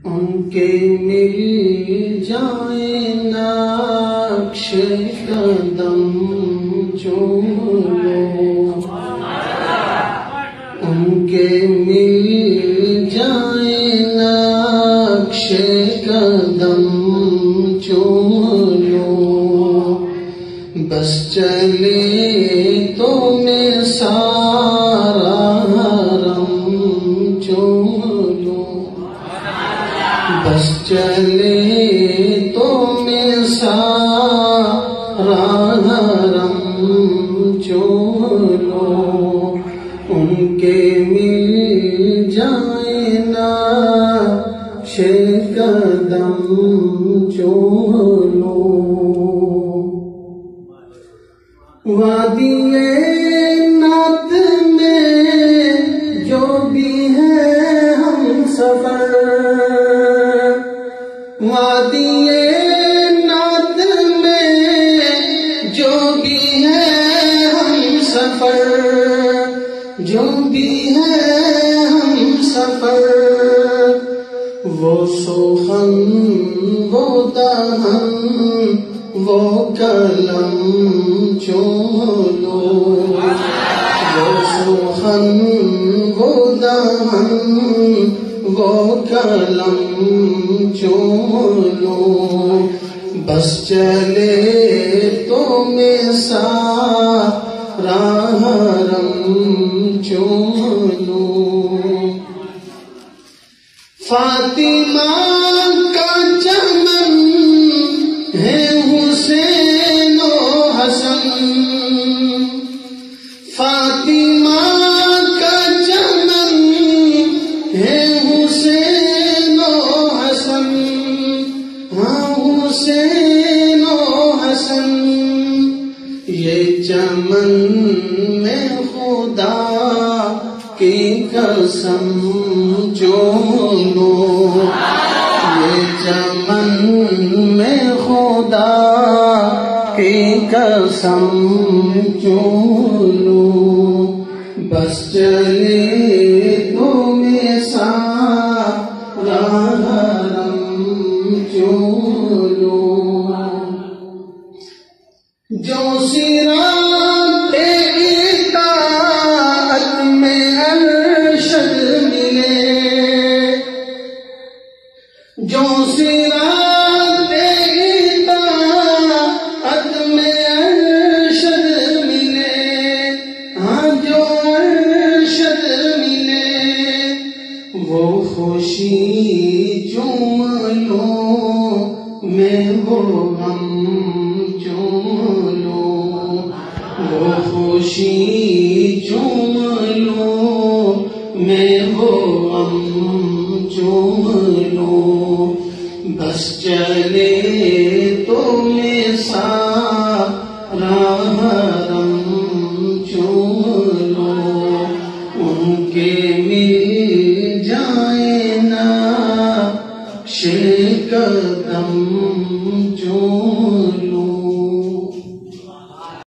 ان کے مل جائیں نقش قدم چوم لو، ان کے مل جائیں نقش قدم چوم لو، بس چلے تو میں سارا حرم چوم لو، بس چلے تو میں سارا حرم چوم لو، ان کے مل جائیں نقش قدم چوم لو۔ وادی نعت میں جو بھی ہے ہم سفر، وادی نعت میں جو بھی ہے ہم سفر، جو بھی ہے ہم سفر، وہ سخن وہ دہن وہ قلم چوم لو، وہ سخن وہ دہن وہ قلم چوم لو، بس چلے تو میں سارا حرم چوم لو۔ فاطمہ کا چمن ہے حسین و حسن، فاطمہ کا چمن ہے حسین و حسن، ہاں حسین و حسن، یہ چمن میں خدا کی قسم چوم لو، یہ چمن میں خدا کی قسم چوم لو، بس چلے تو میں سارا حرم چوم لو۔ جو صراط اطاعت میں ارشد ملے، جو صراط اطاعت میں ارشد ملے، ہاں جو ارشد ملے، وہ خوشی چوم لو، میں وہ غم چوم لو، وہ خوشی چوم لو، میں وہ غم چوم لو، بس چلے تو میں سارا حرم چوم لو، ان کے مل جائیں نقش قدم چوم